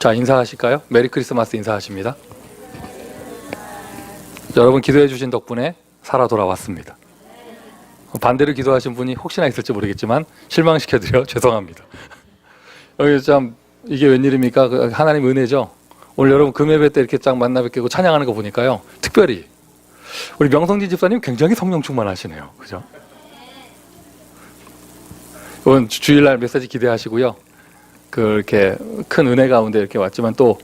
자, 인사하실까요? 메리 크리스마스 인사하십니다. 여러분 기도해 주신 덕분에 살아 돌아왔습니다. 반대로 기도하신 분이 혹시나 있을지 모르겠지만 실망시켜드려 죄송합니다. 여기 참 이게 웬일입니까? 하나님 은혜죠. 오늘 여러분 금예배 때 이렇게 쫙 만나 뵙고 찬양하는 거 보니까요, 특별히 우리 명성진 집사님 굉장히 성령 충만하시네요. 그죠? 이번 주일날 메시지 기대하시고요. 그렇게 큰 은혜 가운데 이렇게 왔지만 또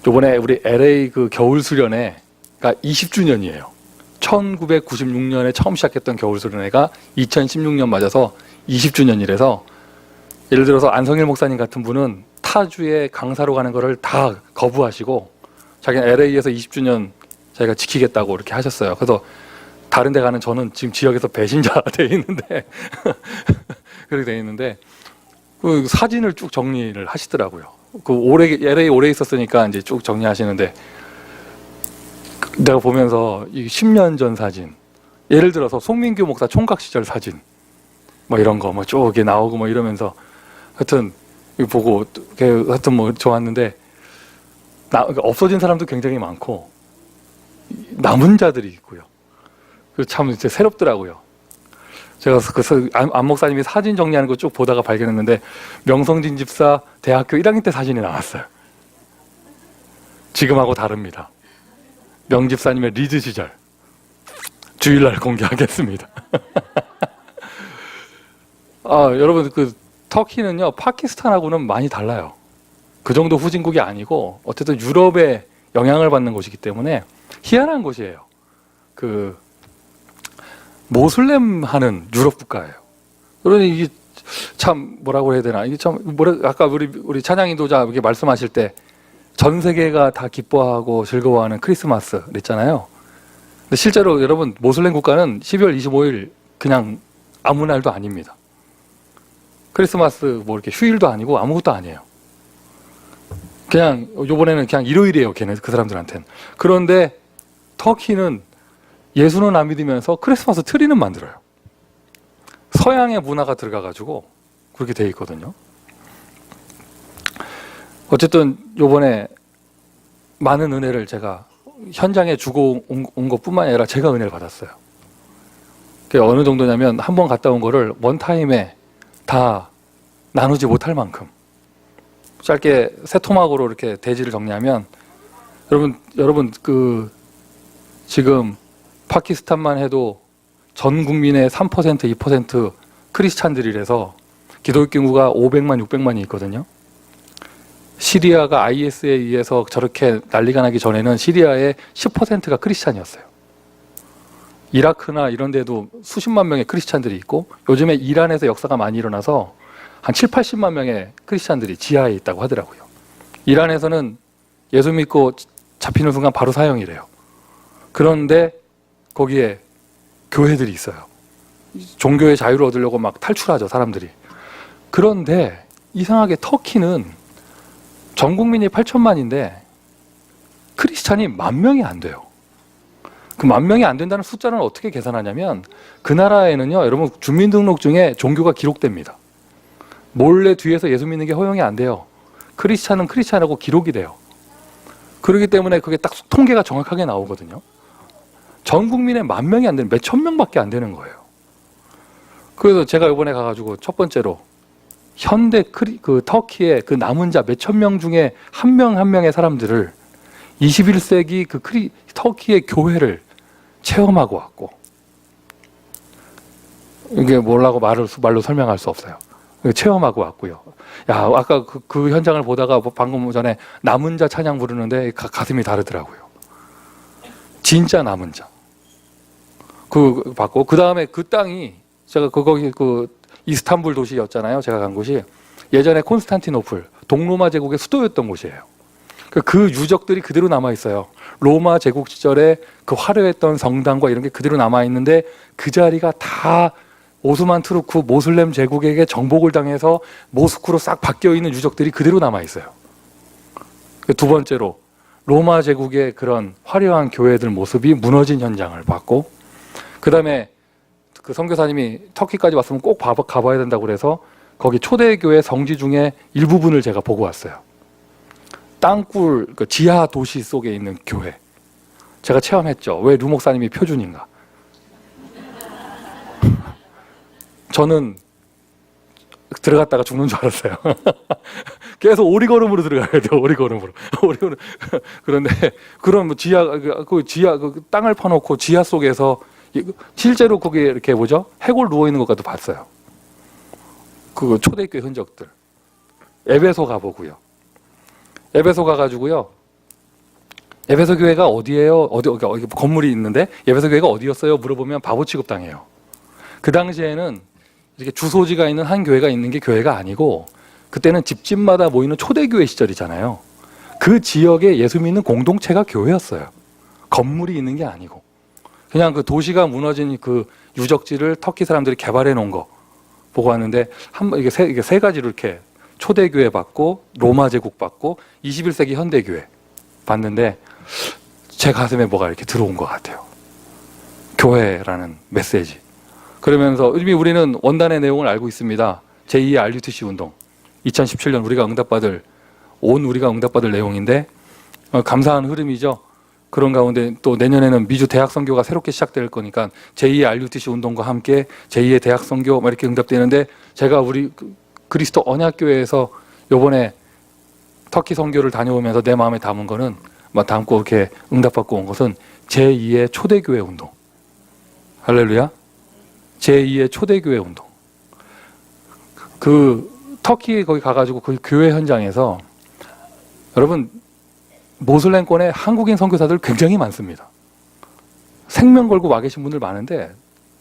이번에 우리 LA 그 겨울 수련회가 20주년이에요. 1996년에 처음 시작했던 겨울 수련회가 2016년 맞아서 20주년이라서, 예를 들어서 안성일 목사님 같은 분은 타주에 강사로 가는 거를 다 거부하시고 자기는 LA에서 20주년 자기가 지키겠다고 이렇게 하셨어요. 그래서 다른 데 가는 저는 지금 지역에서 배신자 돼 있는데 그렇게 돼 있는데 그 사진을 쭉 정리를 하시더라고요. 그 LA 오래 있었으니까 이제 쭉 정리하시는데, 내가 보면서 이 10년 전 사진, 예를 들어서 송민규 목사 총각 시절 사진, 뭐 이런 거 뭐 쭉 나오고 뭐 이러면서 하여튼 이거 보고 하여튼 뭐 좋았는데, 없어진 사람도 굉장히 많고 남은 자들이 있고요. 참 이제 새롭더라고요. 제가 안 목사님이 사진 정리하는 거 쭉 보다가 발견했는데 명성진 집사 대학교 1학년 때 사진이 나왔어요. 지금하고 다릅니다. 명 집사님의 리즈 시절 주일날 공개하겠습니다. 여러분 그 터키는요 파키스탄하고는 많이 달라요. 그 정도 후진국이 아니고 어쨌든 유럽의 영향을 받는 곳이기 때문에 희한한 곳이에요. 그 모슬렘 하는 유럽 국가예요. 그러니 이게 참 뭐라고 해야 되나, 이게 참 아까 우리 찬양 인도자 이렇게 말씀하실 때 전 세계가 다 기뻐하고 즐거워하는 크리스마스 그랬잖아요. 근데 실제로 여러분 모슬렘 국가는 12월 25일 그냥 아무 날도 아닙니다. 크리스마스 뭐 이렇게 휴일도 아니고 아무것도 아니에요. 그냥 요번에는 그냥 일요일이에요, 걔네 그 사람들한테는. 그런데 터키는 예수는 안 믿으면서 크리스마스 트리는 만들어요. 서양의 문화가 들어가가지고 그렇게 돼 있거든요. 어쨌든 요번에 많은 은혜를 제가 현장에 주고 온 것뿐만 아니라 제가 은혜를 받았어요. 그게 어느 정도냐면 한 번 갔다 온 거를 원타임에 다 나누지 못할 만큼 짧게 세 토막으로 이렇게 대지를 정리하면, 여러분 그 지금 파키스탄만 해도 전 국민의 3%, 2% 크리스찬들이라서 기독교 인구가 500만, 600만이 있거든요. 시리아가 IS에 의해서 저렇게 난리가 나기 전에는 시리아의 10%가 크리스찬이었어요. 이라크나 이런 데도 수십만 명의 크리스찬들이 있고, 요즘에 이란에서 역사가 많이 일어나서 한 7, 80만 명의 크리스찬들이 지하에 있다고 하더라고요. 이란에서는 예수 믿고 잡히는 순간 바로 사형이래요. 그런데 거기에 교회들이 있어요. 종교의 자유를 얻으려고 막 탈출하죠, 사람들이. 그런데 이상하게 터키는 전 국민이 8천만인데 크리스찬이 10,000명이 안 돼요. 그 10,000명이 안 된다는 숫자는 어떻게 계산하냐면, 그 나라에는요, 여러분 주민등록증에 종교가 기록됩니다. 몰래 뒤에서 예수 믿는 게 허용이 안 돼요. 크리스찬은 크리스찬이라고 기록이 돼요. 그렇기 때문에 그게 딱 통계가 정확하게 나오거든요. 전 국민의 10,000명이 안 되는, 몇천 명밖에 안 되는 거예요. 그래서 제가 이번에 가가지고 첫 번째로 현대 그 터키의 그 남은 자 몇천 명 중에 한 명 한 명의 사람들을 21세기 그 터키의 교회를 체험하고 왔고, 이게 뭐라고 말로 설명할 수 없어요. 체험하고 왔고요. 야, 아까 그 현장을 보다가 방금 전에 남은 자 찬양 부르는데 가슴이 다르더라고요. 진짜 남은 자. 그 받고, 그 다음에 그 땅이, 제가 거기 이스탄불 도시였잖아요. 제가 간 곳이 예전에 콘스탄티노플 동로마 제국의 수도였던 곳이에요. 그 유적들이 그대로 남아 있어요. 로마 제국 시절에 그 화려했던 성당과 이런 게 그대로 남아 있는데, 그 자리가 다 오스만 투르크 모슬렘 제국에게 정복을 당해서 모스크로 싹 바뀌어 있는 유적들이 그대로 남아 있어요. 두 번째로 로마 제국의 그런 화려한 교회들 모습이 무너진 현장을 봤고, 그 다음에 그 선교사님이 터키까지 왔으면 꼭 가봐야 된다고 그래서 거기 초대교회 성지 중에 일부분을 제가 보고 왔어요. 땅굴, 그 지하 도시 속에 있는 교회. 제가 체험했죠. 왜 류 목사님이 표준인가? 저는 들어갔다가 죽는 줄 알았어요. 계속 오리걸음으로 들어가야 돼요. 오리걸음으로. 오리걸음. 그런데 그런 뭐 지하 그 땅을 파놓고 지하 속에서 실제로 거기에 이렇게 뭐죠? 해골 누워 있는 것까지도 봤어요. 그 초대교회 흔적들. 에베소 가보고요. 에베소 가가지고요. 에베소 교회가 어디예요? 어디 건물이 있는데 에베소 교회가 어디였어요? 물어보면 바보 취급당해요. 그 당시에는 이렇게 주소지가 있는 한 교회가 있는 게 교회가 아니고 그때는 집집마다 모이는 초대교회 시절이잖아요. 그 지역에 예수 믿는 공동체가 교회였어요. 건물이 있는 게 아니고 그냥 그 도시가 무너진 그 유적지를 터키 사람들이 개발해 놓은 거 보고 왔는데 이게 세 가지로 이렇게 초대교회 받고 로마 제국 받고 21세기 현대교회 봤는데 제 가슴에 뭐가 이렇게 들어온 것 같아요. 교회라는 메시지. 그러면서 이미 우리는 원단의 내용을 알고 있습니다. 제2의 RUTC 운동. 2017년 우리가 응답받을 내용인데 감사한 흐름이죠. 그런 가운데 또 내년에는 미주 대학 선교가 새롭게 시작될 거니까 제2의 RUTC 운동과 함께 제2의 대학 선교 이렇게 응답되는데 제가 우리 그리스도 언약교회에서 요번에 터키 선교를 다녀오면서 내 마음에 담은 거는 담고 이렇게 응답받고 온 것은 제2의 초대교회 운동. 할렐루야. 제2의 초대교회 운동. 그 터키 거기 가가지고 그 교회 현장에서 여러분 모슬렘권에 한국인 선교사들 굉장히 많습니다. 생명 걸고 와 계신 분들 많은데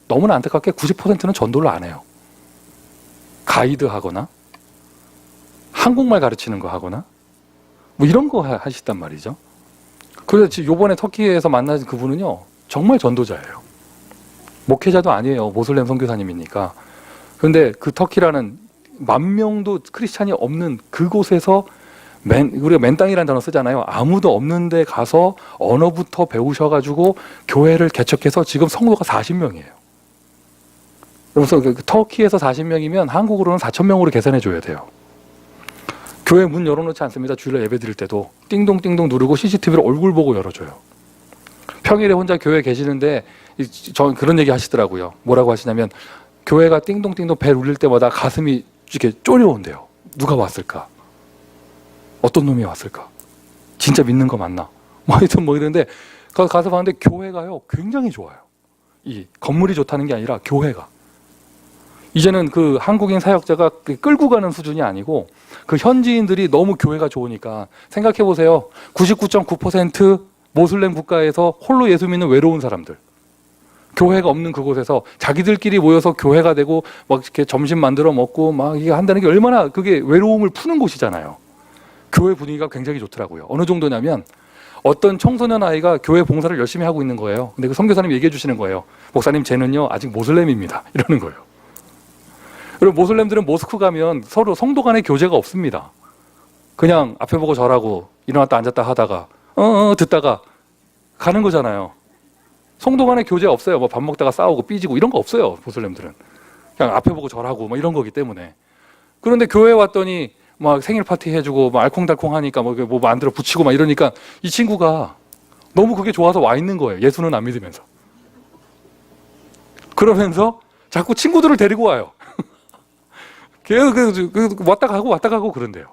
너무나 안타깝게 90%는 전도를 안 해요. 가이드 하거나 한국말 가르치는 거 하거나 뭐 이런 거 하시단 말이죠. 그래서 요번에 터키에서 만난 그분은요 정말 전도자예요. 목회자도 아니에요. 모슬렘 선교사님이니까. 그런데 그 터키라는 10,000명도 크리스찬이 없는 그곳에서 우리가 맨 땅이라는 단어 쓰잖아요. 아무도 없는 데 가서 언어부터 배우셔가지고 교회를 개척해서 지금 성도가 40명이에요. 그래서 터키에서 40명이면 한국으로는 4,000명으로 계산해 줘야 돼요. 교회 문 열어놓지 않습니다. 주일날 예배 드릴 때도 띵동띵동 누르고 CCTV로 얼굴 보고 열어줘요. 평일에 혼자 교회 계시는데 저 그런 얘기 하시더라고요. 뭐라고 하시냐면 교회가 띵동띵동 벨 울릴 때마다 가슴이 이렇게 쪼려온대요. 누가 왔을까? 어떤 놈이 왔을까? 진짜 믿는 거 맞나? 하여튼 이런데 가서 봤는데 교회가요 굉장히 좋아요. 이 건물이 좋다는 게 아니라 교회가 이제는 그 한국인 사역자가 끌고 가는 수준이 아니고 그 현지인들이 너무 교회가 좋으니까 생각해 보세요. 99.9% 모슬렘 국가에서 홀로 예수 믿는 외로운 사람들. 교회가 없는 그곳에서 자기들끼리 모여서 교회가 되고 막 이렇게 점심 만들어 먹고 막 이게 한다는 게 얼마나 그게 외로움을 푸는 곳이잖아요. 교회 분위기가 굉장히 좋더라고요. 어느 정도냐면 어떤 청소년 아이가 교회 봉사를 열심히 하고 있는 거예요. 근데 그 선교사님이 얘기해 주시는 거예요. 목사님 쟤는요 아직 모슬렘입니다. 이러는 거예요. 그리고 모슬렘들은 모스크 가면 서로 성도 간의 교제가 없습니다. 그냥 앞에 보고 절하고 일어났다 앉았다 하다가 듣다가 가는 거잖아요. 성도 간의 교제 없어요. 뭐 밥 먹다가 싸우고 삐지고 이런 거 없어요. 모슬렘들은 그냥 앞에 보고 절하고 뭐 이런 거기 때문에. 그런데 교회에 왔더니 막 생일 파티 해주고 막 알콩달콩 하니까 뭐 만들어 붙이고 막 이러니까 이 친구가 너무 그게 좋아서 와 있는 거예요. 예수는 안 믿으면서. 그러면서 자꾸 친구들을 데리고 와요. 계속 왔다 가고 그런데요.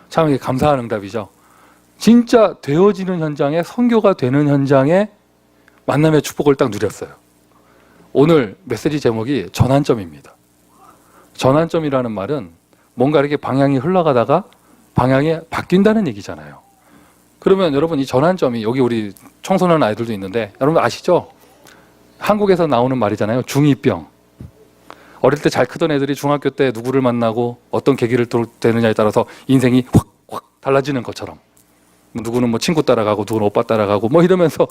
참 이게 감사한 응답이죠. 진짜 되어지는 현장에 선교가 되는 현장에 만남의 축복을 딱 누렸어요. 오늘 메시지 제목이 전환점입니다. 전환점이라는 말은 뭔가 이렇게 방향이 흘러가다가 방향이 바뀐다는 얘기잖아요. 그러면 여러분 이 전환점이 여기 우리 청소년 아이들도 있는데 여러분 아시죠? 한국에서 나오는 말이잖아요. 중2병. 어릴 때 잘 크던 애들이 중학교 때 누구를 만나고 어떤 계기를 되느냐에 따라서 인생이 확 달라지는 것처럼 누구는 뭐 친구 따라가고 누구는 오빠 따라가고 뭐 이러면서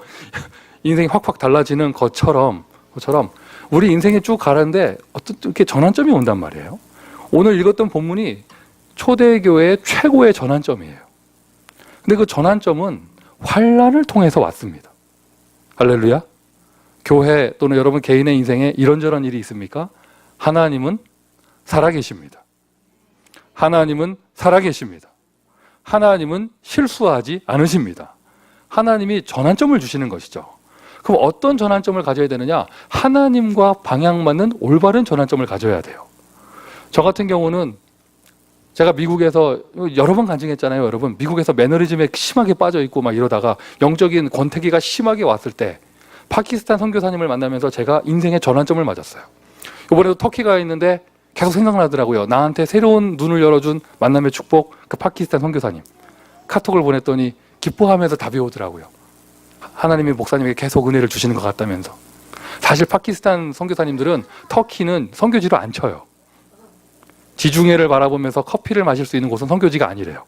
인생이 확 달라지는 것처럼 우리 인생이 쭉 가는데 어떤 이렇게 전환점이 온단 말이에요. 오늘 읽었던 본문이 초대교회의 최고의 전환점이에요. 근데 그 전환점은 환난을 통해서 왔습니다. 할렐루야. 교회 또는 여러분 개인의 인생에 이런저런 일이 있습니까? 하나님은 살아계십니다. 하나님은 살아계십니다. 하나님은 실수하지 않으십니다. 하나님이 전환점을 주시는 것이죠. 그럼 어떤 전환점을 가져야 되느냐? 하나님과 방향 맞는 올바른 전환점을 가져야 돼요. 저 같은 경우는 제가 미국에서 여러 번 간증했잖아요, 여러분. 미국에서 매너리즘에 심하게 빠져 있고 막 이러다가 영적인 권태기가 심하게 왔을 때 파키스탄 선교사님을 만나면서 제가 인생의 전환점을 맞았어요. 이번에도 터키 가 있는데 계속 생각나더라고요. 나한테 새로운 눈을 열어준 만남의 축복, 그 파키스탄 선교사님. 카톡을 보냈더니 기뻐하면서 답이 오더라고요. 하나님이 목사님에게 계속 은혜를 주시는 것 같다면서. 사실 파키스탄 선교사님들은 터키는 선교지로 안 쳐요. 지중해를 바라보면서 커피를 마실 수 있는 곳은 선교지가 아니래요.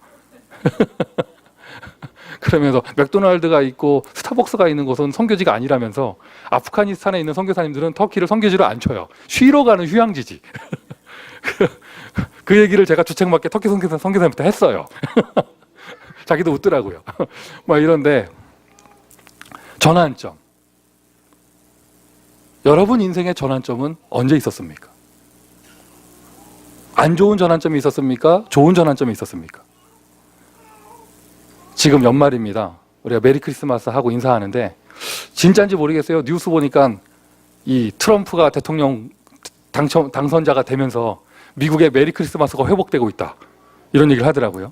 그러면서 맥도날드가 있고 스타벅스가 있는 곳은 선교지가 아니라면서 아프가니스탄에 있는 선교사님들은 터키를 선교지로 안 쳐요. 쉬러 가는 휴양지지. 그 얘기를 제가 주책맞게 터키 선교사님한테 했어요. 자기도 웃더라고요. 막 이런데 전환점. 여러분 인생의 전환점은 언제 있었습니까? 안 좋은 전환점이 있었습니까? 좋은 전환점이 있었습니까? 지금 연말입니다. 우리가 메리 크리스마스 하고 인사하는데 진짜인지 모르겠어요. 뉴스 보니까 이 트럼프가 대통령 당선자가 되면서 미국의 메리 크리스마스가 회복되고 있다. 이런 얘기를 하더라고요.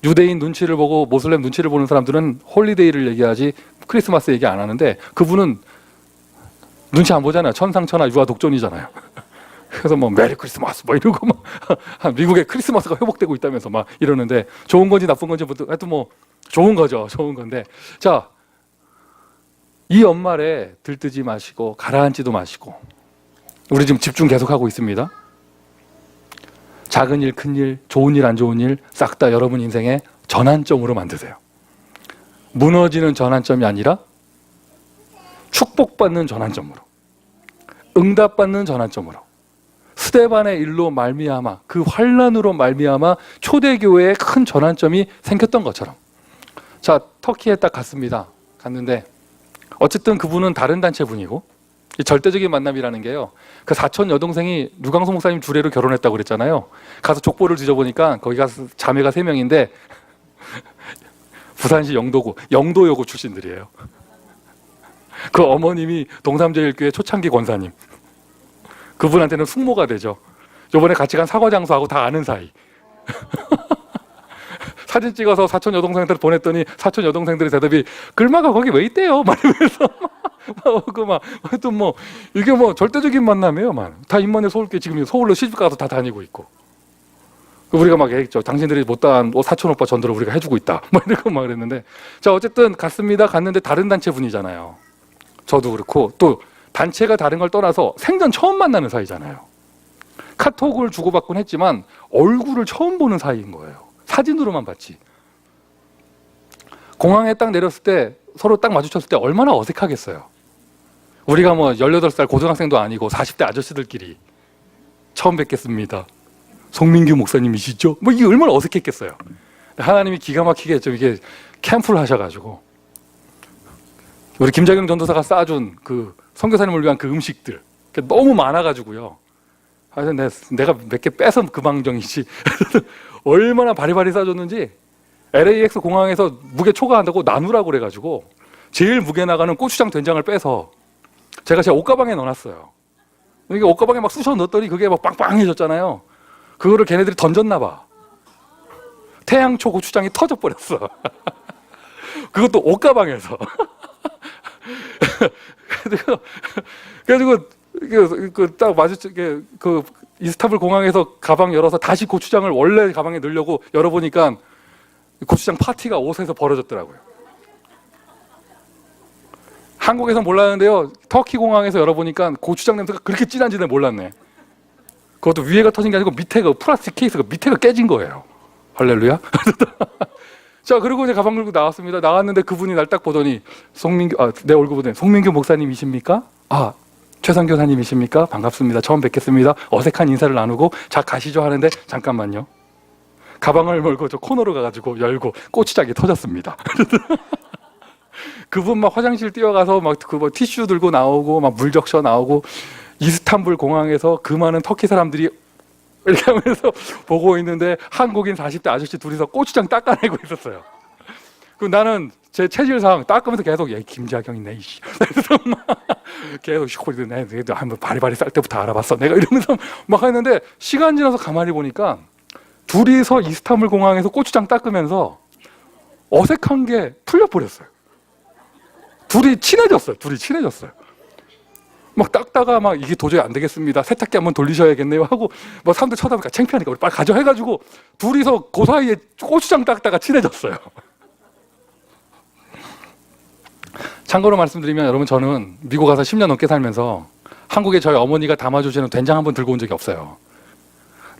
유대인 눈치를 보고 모슬렘 눈치를 보는 사람들은 홀리데이를 얘기하지 크리스마스 얘기 안 하는데 그분은 눈치 안 보잖아요. 천상천하 유아 독존이잖아요. 그래서 뭐 메리 크리스마스 뭐 이러고 막 미국의 크리스마스가 회복되고 있다면서 막 이러는데 좋은 건지 나쁜 건지 하여튼 뭐 좋은 거죠. 좋은 건데 자, 이 연말에 들뜨지 마시고 가라앉지도 마시고 우리 지금 집중 계속하고 있습니다. 작은 일, 큰 일, 좋은 일, 안 좋은 일 싹 다 여러분 인생의 전환점으로 만드세요. 무너지는 전환점이 아니라 축복받는 전환점으로, 응답받는 전환점으로, 스데반의 일로 말미암아 그 환란으로 말미암아 초대교회에 큰 전환점이 생겼던 것처럼. 자, 터키에 딱 갔습니다. 갔는데 어쨌든 그분은 다른 단체 분이고 이 절대적인 만남이라는 게요. 그 사촌 여동생이 류광수 목사님 주례로 결혼했다고 그랬잖아요. 가서 족보를 뒤져보니까 거기 가서 자매가 3명인데 부산시 영도여고 출신들이에요. 그 어머님이 동삼제일교회 초창기 권사님. 그분한테는 숙모가 되죠. 요번에 같이 간 사과장수하고 다 아는 사이. 사진 찍어서 사촌 여동생한테 보냈더니 사촌 여동생들의 대답이 글마가 거기 왜 있대요? 말하면서 하여튼 뭐 이게 뭐 절대적인 만남이에요. 다 인만의 서울교회 지금 서울로 시집 가서 다 다니고 있고. 우리가 막 얘기했죠. 당신들이 못다한 사촌 오빠 전도를 우리가 해주고 있다. 이러고 막 그랬는데 자, 어쨌든 갔습니다. 갔는데 다른 단체 분이잖아요. 저도 그렇고 또 단체가 다른 걸 떠나서 생전 처음 만나는 사이잖아요. 카톡을 주고받곤 했지만 얼굴을 처음 보는 사이인 거예요. 사진으로만 봤지. 공항에 딱 내렸을 때 서로 딱 마주쳤을 때 얼마나 어색하겠어요. 우리가 뭐 18살 고등학생도 아니고 40대 아저씨들끼리 처음 뵙겠습니다. 송민규 목사님이시죠? 뭐 이게 얼마나 어색했겠어요. 하나님이 기가 막히게 좀 이게 캠프를 하셔가지고 우리 김자경 전도사가 싸준 그 선교사님을 위한 그 음식들 너무 많아가지고요. 하여튼 내가 몇 개 빼서 그 방정이지. 얼마나 바리바리 싸줬는지 LAX 공항에서 무게 초과한다고 나누라고 그래가지고 제일 무게 나가는 고추장 된장을 빼서 제가 제 옷가방에 넣어놨어요. 이게 옷가방에 막 쑤셔 넣었더니 그게 막 빵빵해졌잖아요. 그거를 걔네들이 던졌나 봐. 태양초 고추장이 터져버렸어. 그것도 옷가방에서. 그래가지고 딱 마주치게 그 이스탄불 공항에서 가방 열어서 다시 고추장을 원래 가방에 넣으려고 열어보니까 고추장 파티가 옷에서 벌어졌더라고요. 한국에서 몰랐는데요. 터키 공항에서 열어보니까 고추장 냄새가 그렇게 진한지는 몰랐네. 그것도 위에가 터진 게 아니고 밑에가 플라스틱 케이스가 밑에가 깨진 거예요. 할렐루야. 자, 그리고 이제 가방 들고 나왔습니다. 나왔는데 그분이 날 딱 보더니 내 얼굴 보더니 송민규 목사님이십니까? 아, 최선 교사님이십니까? 반갑습니다. 처음 뵙겠습니다. 어색한 인사를 나누고 자, 가시죠 하는데 잠깐만요. 가방을 몰고 저 코너로 가가지고 열고 고추장이 터졌습니다. 그분 막 화장실 뛰어가서 막 그 뭐 티슈 들고 나오고 막 물 적셔 나오고 이스탄불 공항에서 그 많은 터키 사람들이 이렇게 하면서 보고 있는데 한국인 40대 아저씨 둘이서 고추장 닦아내고 있었어요. 그 나는 제 체질상 닦으면서 계속 야 김자경 있네 이씨. 그래서 막 계속 시코리도 내가 한번 바리바리 쌀 때부터 알아봤어. 내가 이러면서 막 했는데 시간 지나서 가만히 보니까 둘이서 이스탄불 공항에서 고추장 닦으면서 어색한 게 풀려버렸어요. 둘이 친해졌어요. 막 닦다가 막 이게 도저히 안 되겠습니다. 세탁기 한번 돌리셔야겠네요 하고 뭐 사람들 쳐다보니까 창피하니까 우리 빨리 가져 해가지고 둘이서 그 사이에 고추장 닦다가 친해졌어요. 참고로 말씀드리면 여러분 저는 미국 가서 10년 넘게 살면서 한국에 저희 어머니가 담아주시는 된장 한 번 들고 온 적이 없어요.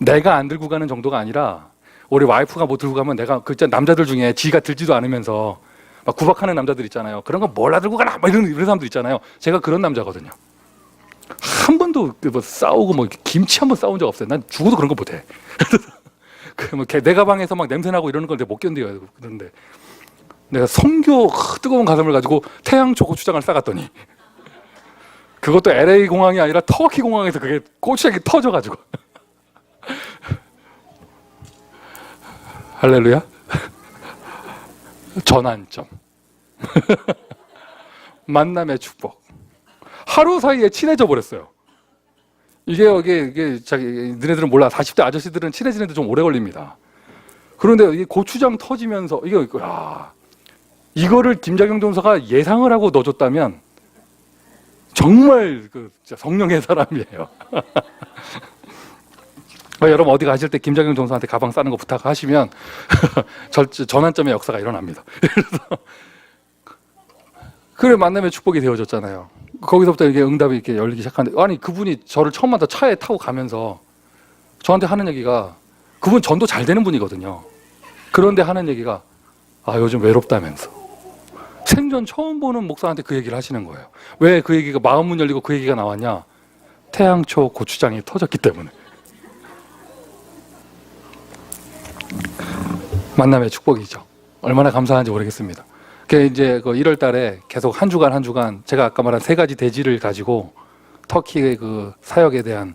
내가 안 들고 가는 정도가 아니라 우리 와이프가 뭐 들고 가면 내가 그 남자들 중에 지가 들지도 않으면서 막 구박하는 남자들 있잖아요. 그런 거 몰라 들고 가라 막 이런 사람들 있잖아요. 제가 그런 남자거든요. 한 번도 뭐 싸우고 뭐 김치 한 번 싸운 적 없어요. 난 죽어도 그런 거 못해. 그 뭐 내 가방에서 막 냄새나고 이러는 걸 내가 못 견뎌요. 그런데 내가 성교 뜨거운 가슴을 가지고 태양초 고추장을 싸갔더니 그것도 LA 공항이 아니라 터키 공항에서 그게 고추장이 터져가지고 할렐루야. 전환점. 만남의 축복. 하루 사이에 친해져 버렸어요. 이게 자기 너네들은 몰라. 40대 아저씨들은 친해지는데 좀 오래 걸립니다. 그런데 이 고추장 터지면서 이거를 김자경 전사가 예상을 하고 넣어줬다면 정말 진짜 성령의 사람이에요. 여러분 어디 가실 때 김자경 전사한테 가방 싸는 거 부탁하시면 전환점의 역사가 일어납니다. 그래 만남의 축복이 되어졌잖아요. 거기서부터 이렇게 응답이 이렇게 열리기 시작하는데 아니 그분이 저를 처음 만나 차에 타고 가면서 저한테 하는 얘기가 그분 전도 잘 되는 분이거든요. 그런데 하는 얘기가 요즘 외롭다면서 생전 처음 보는 목사한테 그 얘기를 하시는 거예요. 왜 그 얘기가 마음문 열리고 그 얘기가 나왔냐? 태양초 고추장이 터졌기 때문에. 만남의 축복이죠. 얼마나 감사한지 모르겠습니다. 이제 1월 달에 계속 한 주간 제가 아까 말한 3가지 대지를 가지고 터키의 그 사역에 대한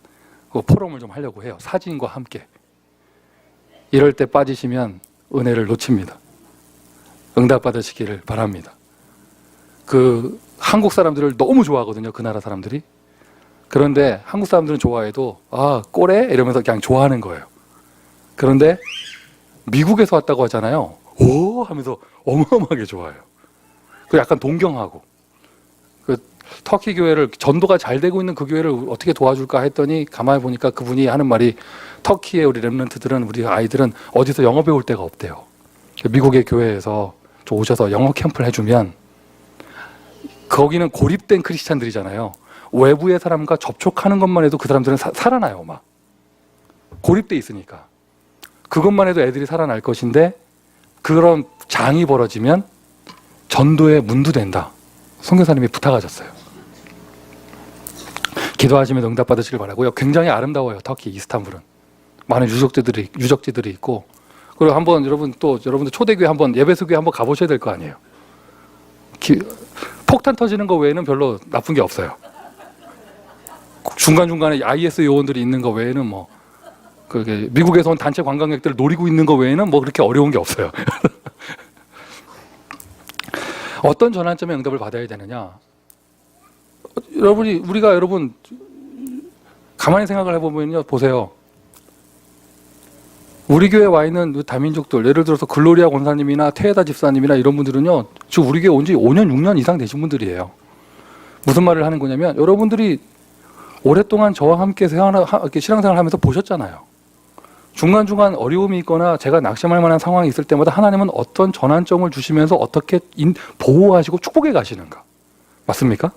그 포럼을 좀 하려고 해요. 사진과 함께. 이럴 때 빠지시면 은혜를 놓칩니다. 응답 받으시기를 바랍니다. 한국 사람들을 너무 좋아하거든요. 그 나라 사람들이. 그런데 한국 사람들은 좋아해도 꼬레? 이러면서 그냥 좋아하는 거예요. 그런데 미국에서 왔다고 하잖아요. 오 하면서 어마어마하게 좋아해요. 약간 동경하고 터키 교회를 전도가 잘 되고 있는 그 교회를 어떻게 도와줄까 했더니 가만히 보니까 그분이 하는 말이 터키의 우리 렘넌트들은 우리 아이들은 어디서 영어 배울 데가 없대요. 미국의 교회에서 오셔서 영어 캠프를 해주면 거기는 고립된 크리스찬들이잖아요. 외부의 사람과 접촉하는 것만 해도 그 사람들은 살아나요. 막 고립돼 있으니까 그것만 해도 애들이 살아날 것인데 그런 장이 벌어지면 전도의 문도 된다. 선교사님이 부탁하셨어요. 기도하시면 응답 받으시길 바라고요. 굉장히 아름다워요. 터키 이스탄불은 많은 유적지들이 있고 그리고 한번 여러분들 초대교회 한번 예배소교회 한번 가보셔야 될 거 아니에요. 폭탄 터지는 거 외에는 별로 나쁜 게 없어요. 중간중간에 IS 요원들이 있는 거 외에는 뭐 미국에서 온 단체 관광객들을 노리고 있는 거 외에는 뭐 그렇게 어려운 게 없어요. 어떤 전환점에 응답을 받아야 되느냐? 여러분 가만히 생각을 해보면요, 보세요. 우리 교회에 와 있는 다민족들, 예를 들어서 글로리아 권사님이나 테에다 집사님이나 이런 분들은요, 지금 우리 교회 온 지 5년, 6년 이상 되신 분들이에요. 무슨 말을 하는 거냐면, 여러분들이 오랫동안 저와 함께 신앙생활을 하면서 보셨잖아요. 중간중간 어려움이 있거나 제가 낙심할 만한 상황이 있을 때마다 하나님은 어떤 전환점을 주시면서 어떻게 보호하시고 축복해 가시는가. 맞습니까?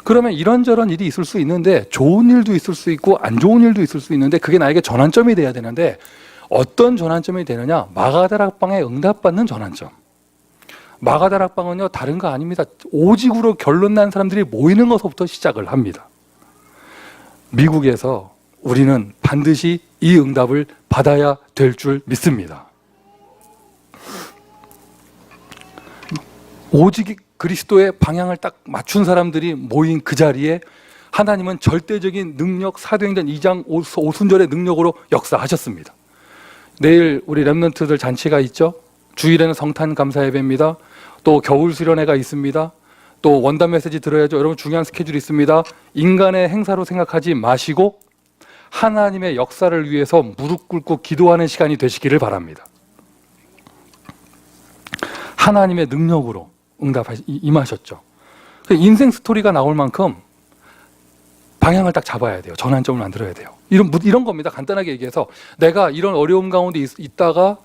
그러면 이런저런 일이 있을 수 있는데 좋은 일도 있을 수 있고 안 좋은 일도 있을 수 있는데 그게 나에게 전환점이 돼야 되는데 어떤 전환점이 되느냐? 마가다락방에 응답받는 전환점. 마가다락방은요 다른 거 아닙니다. 오직으로 결론 난 사람들이 모이는 것부터 시작을 합니다. 미국에서 우리는 반드시 이 응답을 받아야 될 줄 믿습니다. 오직 그리스도의 방향을 딱 맞춘 사람들이 모인 그 자리에 하나님은 절대적인 능력, 사도행전 2장 5순절의 능력으로 역사하셨습니다. 내일 우리 렘넌트들 잔치가 있죠. 주일에는 성탄 감사 예배입니다. 또 겨울 수련회가 있습니다. 또 원단 메시지 들어야죠. 여러분 중요한 스케줄이 있습니다. 인간의 행사로 생각하지 마시고 하나님의 역사를 위해서 무릎 꿇고 기도하는 시간이 되시기를 바랍니다. 하나님의 능력으로 임하셨죠. 인생 스토리가 나올 만큼 방향을 딱 잡아야 돼요. 전환점을 만들어야 돼요. 이런 겁니다. 간단하게 얘기해서 내가 이런 어려움 가운데 있다가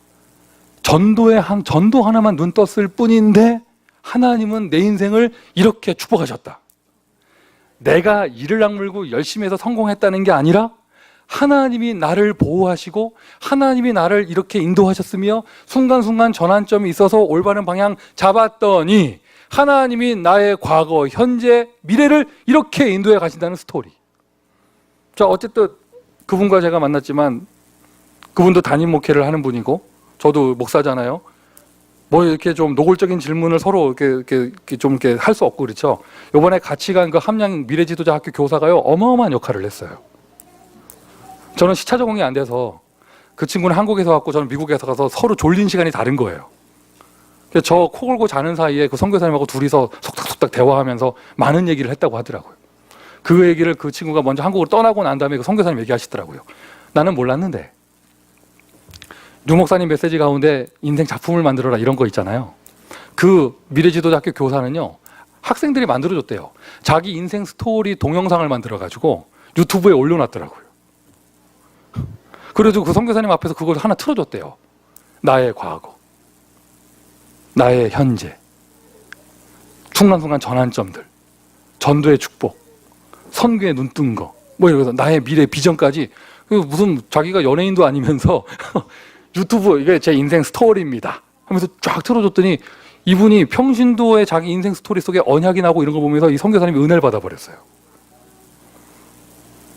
전도 하나만 눈 떴을 뿐인데 하나님은 내 인생을 이렇게 축복하셨다. 내가 이를 악물고 열심히 해서 성공했다는 게 아니라 하나님이 나를 보호하시고 하나님이 나를 이렇게 인도하셨으며 순간순간 전환점이 있어서 올바른 방향 잡았더니 하나님이 나의 과거, 현재, 미래를 이렇게 인도해 가신다는 스토리. 자, 어쨌든 그분과 제가 만났지만 그분도 담임 목회를 하는 분이고 저도 목사잖아요. 뭐 이렇게 좀 노골적인 질문을 서로 이렇게 할 수 없고 그렇죠. 이번에 같이 간 그 함양 미래지도자 학교 교사가요 어마어마한 역할을 했어요. 저는 시차 적응이 안 돼서 그 친구는 한국에서 왔고 저는 미국에서 가서 서로 졸린 시간이 다른 거예요. 저 코 골고 자는 사이에 그 선교사님하고 둘이서 속닥속닥 대화하면서 많은 얘기를 했다고 하더라고요. 그 얘기를 그 친구가 먼저 한국으로 떠나고 난 다음에 그 선교사님 얘기하시더라고요. 나는 몰랐는데 유 목사님 메시지 가운데 인생 작품을 만들어라 이런 거 있잖아요. 그 미래지도자학교 교사는요 학생들이 만들어줬대요. 자기 인생 스토리 동영상을 만들어가지고 유튜브에 올려놨더라고요. 그래도 그 선교사님 앞에서 그걸 하나 틀어줬대요. 나의 과거, 나의 현재, 순간순간 전환점들, 전도의 축복, 선교에 눈 뜬 거, 뭐 이러면서 나의 미래 비전까지. 무슨 자기가 연예인도 아니면서 유튜브 이게 제 인생 스토리입니다 하면서 쫙 틀어줬더니 이분이 평신도의 자기 인생 스토리 속에 언약이 나고 이런 거 보면서 이 선교사님이 은혜를 받아버렸어요.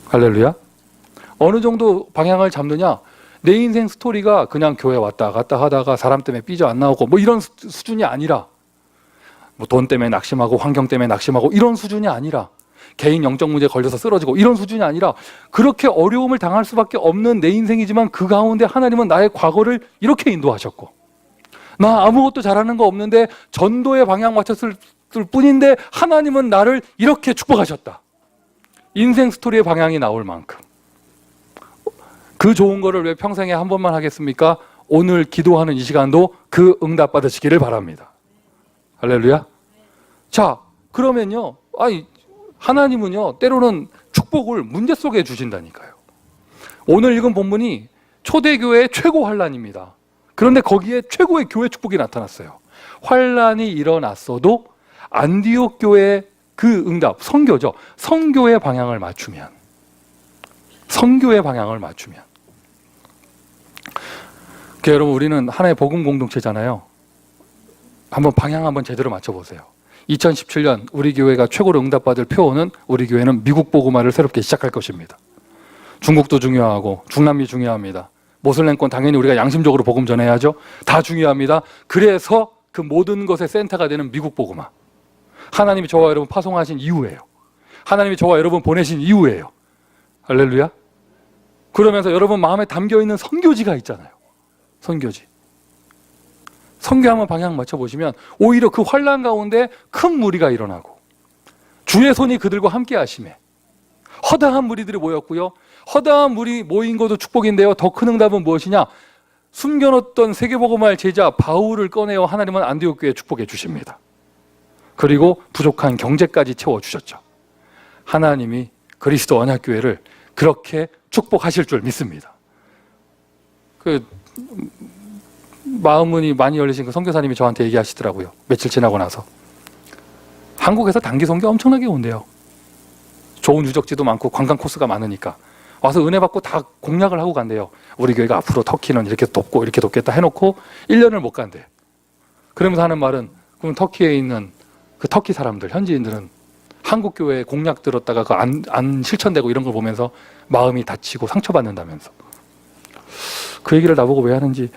할렐루야. 어느 정도 방향을 잡느냐, 내 인생 스토리가 그냥 교회 왔다 갔다 하다가 사람 때문에 삐져 안 나오고 뭐 이런 수준이 아니라, 뭐 돈 때문에 낙심하고 환경 때문에 낙심하고 이런 수준이 아니라, 개인 영적 문제에 걸려서 쓰러지고 이런 수준이 아니라, 그렇게 어려움을 당할 수밖에 없는 내 인생이지만 그 가운데 하나님은 나의 과거를 이렇게 인도하셨고, 나 아무것도 잘하는 거 없는데 전도의 방향 맞췄을 뿐인데 하나님은 나를 이렇게 축복하셨다. 인생 스토리의 방향이 나올 만큼. 그 좋은 거를 왜 평생에 한 번만 하겠습니까? 오늘 기도하는 이 시간도 그 응답 받으시기를 바랍니다. 할렐루야. 자, 그러면요, 하나님은요 때로는 축복을 문제 속에 주신다니까요. 오늘 읽은 본문이 초대교회의 최고 환란입니다. 그런데 거기에 최고의 교회 축복이 나타났어요. 환란이 일어났어도 안디옥 교회의 그 응답, 선교죠. 선교의 방향을 맞추면, 선교의 방향을 맞추면. 여러분, 우리는 하나의 복음 공동체잖아요. 한번 방향 한번 제대로 맞춰보세요. 2017년 우리 교회가 최고로 응답받을 표어는, 우리 교회는 미국 복음화를 새롭게 시작할 것입니다. 중국도 중요하고 중남미 중요합니다. 모슬렘권 당연히 우리가 양심적으로 복음 전해야죠. 다 중요합니다. 그래서 그 모든 것의 센터가 되는 미국 복음화. 하나님이 저와 여러분 파송하신 이유예요. 하나님이 저와 여러분 보내신 이유예요. 할렐루야. 그러면서 여러분 마음에 담겨있는 선교지가 있잖아요. 선교지. 선교하면 방향 맞춰보시면 오히려 그 환란 가운데 큰 무리가 일어나고 주의 손이 그들과 함께 하심에 허다한 무리들이 모였고요. 허다한 무리 모인 것도 축복인데요. 더 큰 응답은 무엇이냐? 숨겨놓던 세계복음화의 제자 바울을 꺼내어 하나님은 안디옥 교회에 축복해 주십니다. 그리고 부족한 경제까지 채워주셨죠. 하나님이 그리스도 언약교회를 그렇게 축복하실 줄 믿습니다. 마음문이 많이 열리신 그 선교사님이 저한테 얘기하시더라고요. 며칠 지나고 나서. 한국에서 단기 선교 엄청나게 온대요. 좋은 유적지도 많고 관광 코스가 많으니까 와서 은혜 받고 다 공약을 하고 간대요. 우리 교회가 앞으로 터키는 이렇게 돕고 이렇게 돕겠다 해놓고 1년을 못 간대. 그러면서 하는 말은, 그럼 터키에 있는 그 터키 사람들, 현지인들은 한국 교회 공약 들었다가 그 안 실천되고 이런 걸 보면서 마음이 다치고 상처받는다면서. 그 얘기를 나보고 왜 하는지.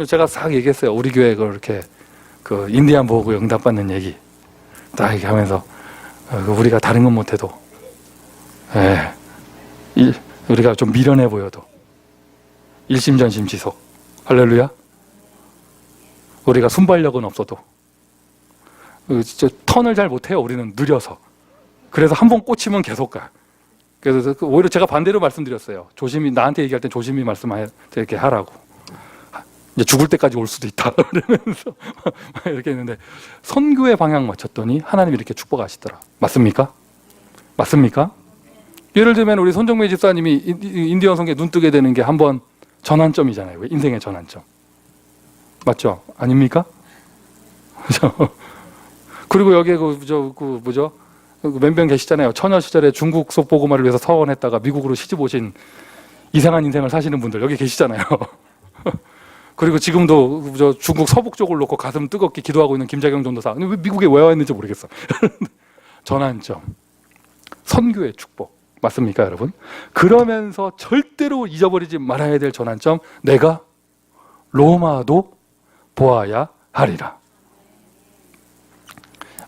제가 싹 얘기했어요. 우리 교회 그렇게 그 인디안 보고 응답받는 얘기 딱 얘기하면서 우리가 다른 건 못해도, 우리가 좀 미련해 보여도 일심전심지속, 할렐루야. 우리가 순발력은 없어도, 진짜 턴을 잘 못해요. 우리는 느려서. 그래서 한 번 꽂히면 계속 가. 그래서 오히려 제가 반대로 말씀드렸어요. 조심히, 나한테 얘기할 땐 조심히 이렇게 하라고. 이제 죽을 때까지 올 수도 있다. 그러면서 이렇게 했는데, 선교의 방향 맞췄더니 하나님이 이렇게 축복하시더라. 맞습니까? 맞습니까? 예를 들면 우리 손정매 집사님이 인디언 선교에 눈 뜨게 되는 게 한 번 전환점이잖아요. 인생의 전환점. 맞죠? 아닙니까? 그리고 여기에 몇 명 계시잖아요. 처녀 시절에 중국 속보고마를 위해서 서원했다가 미국으로 시집 오신 이상한 인생을 사시는 분들 여기 계시잖아요. 그리고 지금도 중국 서북 쪽을 놓고 가슴 뜨겁게 기도하고 있는 김자경 전도사. 왜 미국에 왜 왔는지 모르겠어. 전환점. 선교의 축복. 맞습니까, 여러분? 그러면서 절대로 잊어버리지 말아야 될 전환점. 내가 로마도 보아야 하리라.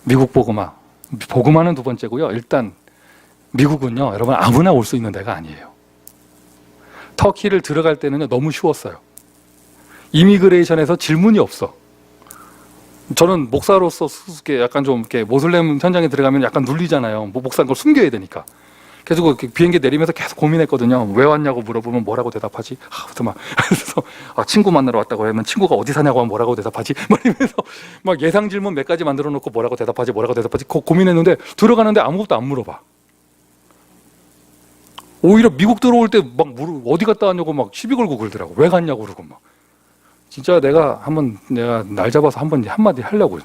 미국 복음화는 두 번째고요. 일단 미국은요, 여러분 아무나 올 수 있는 데가 아니에요. 터키를 들어갈 때는요, 너무 쉬웠어요. 이미그레이션에서 질문이 없어. 저는 목사로서 약간 좀 이렇게 모슬렘 현장에 들어가면 약간 눌리잖아요. 목사인 걸 숨겨야 되니까. 그래서 비행기 내리면서 계속 고민했거든요. 왜 왔냐고 물어보면 뭐라고 대답하지? 그래서 친구 만나러 왔다고 하면 친구가 어디 사냐고 하면 뭐라고 대답하지? 이러면서 막 예상 질문 몇 가지 만들어 놓고 뭐라고 대답하지? 고민했는데 들어가는데 아무것도 안 물어봐. 오히려 미국 들어올 때 막 어디 갔다 왔냐고 막 시비 걸고 그러더라고. 왜 갔냐고 그러고 막. 진짜 내가 날 잡아서 한마디 하려고.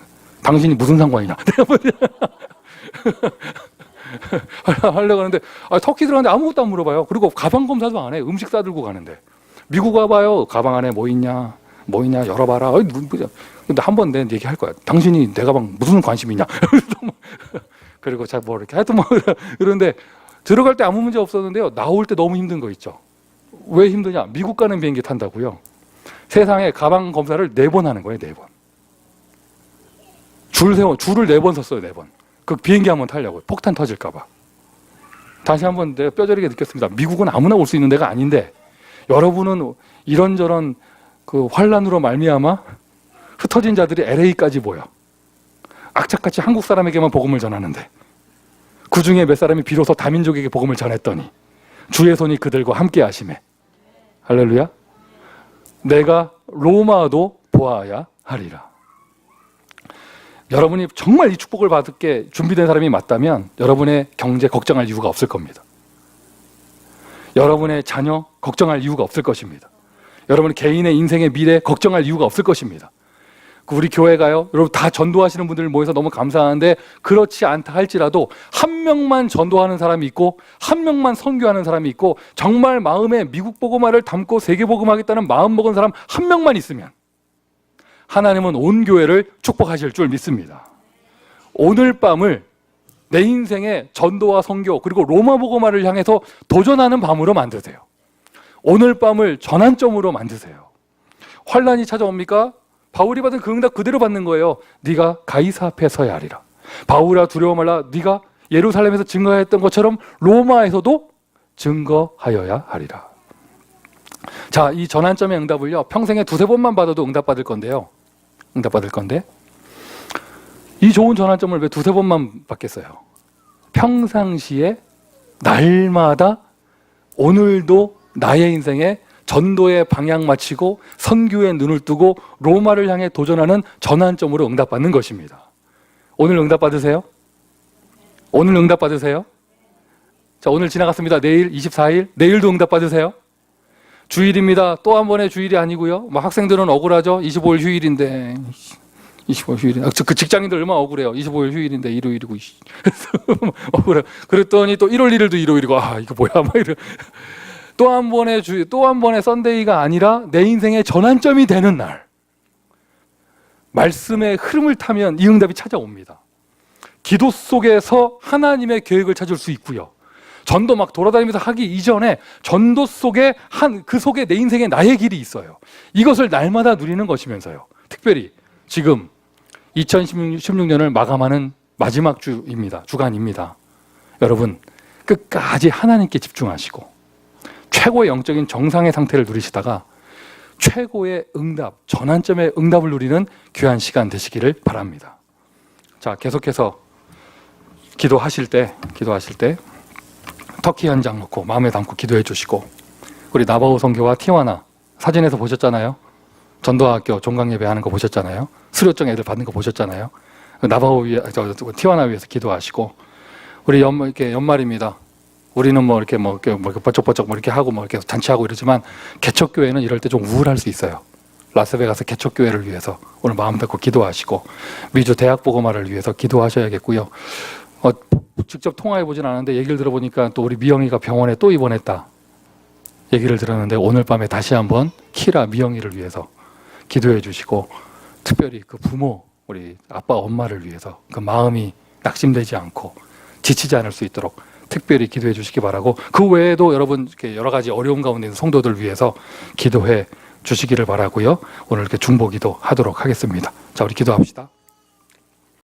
당신이 무슨 상관이냐? 하려고 하는데 터키 들어가는데 아무것도 안 물어봐요. 그리고 가방 검사도 안 해. 음식 싸들고 가는데. 미국 와봐요. 가방 안에 뭐 있냐 열어봐라. 근데 한 번 내가 얘기할 거야. 당신이 내 가방 무슨 관심 있냐? 그리고 잘 이렇게 하여튼 그런데 들어갈 때 아무 문제 없었는데요. 나올 때 너무 힘든 거 있죠. 왜 힘드냐? 미국 가는 비행기 탄다고요. 세상에 가방 검사를 4번 하는 거예요. 4번. 줄을 4번 섰어요. 4번. 그 비행기 한번 타려고. 폭탄 터질까봐. 다시 한번 내가 뼈저리게 느꼈습니다. 미국은 아무나 올 수 있는 데가 아닌데 여러분은 이런저런 그 환란으로 말미암아 흩어진 자들이 LA까지 모여. 악착같이 한국 사람에게만 복음을 전하는데 그 중에 몇 사람이 비로소 다민족에게 복음을 전했더니 주의 손이 그들과 함께 하심에. 할렐루야. 내가 로마도 보아야 하리라. 여러분이 정말 이 축복을 받게 준비된 사람이 맞다면 여러분의 경제 걱정할 이유가 없을 겁니다. 여러분의 자녀 걱정할 이유가 없을 것입니다. 여러분 개인의 인생의 미래 걱정할 이유가 없을 것입니다. 우리 교회가요, 여러분 다 전도하시는 분들 모여서 너무 감사하는데 그렇지 않다 할지라도 한 명만 전도하는 사람이 있고 한 명만 선교하는 사람이 있고 정말 마음에 미국 복음화를 담고 세계 복음하겠다는 마음 먹은 사람 한 명만 있으면 하나님은 온 교회를 축복하실 줄 믿습니다. 오늘 밤을 내 인생의 전도와 선교 그리고 로마 복음화를 향해서 도전하는 밤으로 만드세요. 오늘 밤을 전환점으로 만드세요. 환란이 찾아옵니까? 바울이 받은 그 응답 그대로 받는 거예요. 네가 가이사 앞에 서야 하리라. 바울아 두려워 말라. 네가 예루살렘에서 증거했던 것처럼 로마에서도 증거하여야 하리라. 자, 이 전환점의 응답을요, 평생에 2-3번만 받아도 응답받을 건데 이 좋은 전환점을 왜 2-3번만 받겠어요? 평상시에 날마다 오늘도 나의 인생에 전도의 방향 맞추고 선교의 눈을 뜨고 로마를 향해 도전하는 전환점으로 응답받는 것입니다. 오늘 응답받으세요? 오늘 응답받으세요? 자, 오늘 지나갔습니다. 내일 24일 내일도 응답받으세요? 주일입니다. 또 한 번의 주일이 아니고요. 학생들은 억울하죠. 25일 휴일인데 25일 휴일인데 그 직장인들 얼마나 억울해요. 25일 휴일인데 일요일이고 억울해. 그랬더니 또 1월 1일도 일요일이고 이거 뭐야 막 이래. 또 한 번의 주일, 또 한 번의 썬데이가 아니라 내 인생의 전환점이 되는 날. 말씀의 흐름을 타면 이 응답이 찾아옵니다. 기도 속에서 하나님의 계획을 찾을 수 있고요. 전도 막 돌아다니면서 하기 이전에 전도 속에 그 속에 내 인생에 나의 길이 있어요. 이것을 날마다 누리는 것이면서요. 특별히 지금 2016년을 마감하는 마지막 주입니다. 주간입니다. 여러분 끝까지 하나님께 집중하시고 최고의 영적인 정상의 상태를 누리시다가 최고의 응답, 전환점의 응답을 누리는 귀한 시간 되시기를 바랍니다. 자, 계속해서 기도하실 때 터키 한 장 놓고 마음에 담고 기도해 주시고, 우리 나바오 선교와 티와나 사진에서 보셨잖아요. 전도학교 종강예배 하는 거 보셨잖아요. 수료증 애들 받는 거 보셨잖아요. 나바오 위에, 티와나 위에서 기도하시고, 우리 이렇게 연말입니다. 우리는 뭐 이렇게 버쩍버쩍 이렇게 하고 이렇게 잔치하고 이러지만 개척교회는 이럴 때 좀 우울할 수 있어요. 라스베가스 개척교회를 위해서 오늘 마음 닫고 기도하시고, 미주 대학보고마를 위해서 기도하셔야겠고요. 직접 통화해 보진 않았는데 얘기를 들어보니까 또 우리 미영이가 병원에 또 입원했다 얘기를 들었는데, 오늘 밤에 다시 한번 키라 미영이를 위해서 기도해 주시고, 특별히 그 부모, 우리 아빠 엄마를 위해서 그 마음이 낙심되지 않고 지치지 않을 수 있도록 특별히 기도해 주시기 바라고, 그 외에도 여러분 이렇게 여러 가지 어려움 가운데 있는 성도들 위해서 기도해 주시기를 바라고요. 오늘 이렇게 중보기도 하도록 하겠습니다. 자, 우리 기도합시다.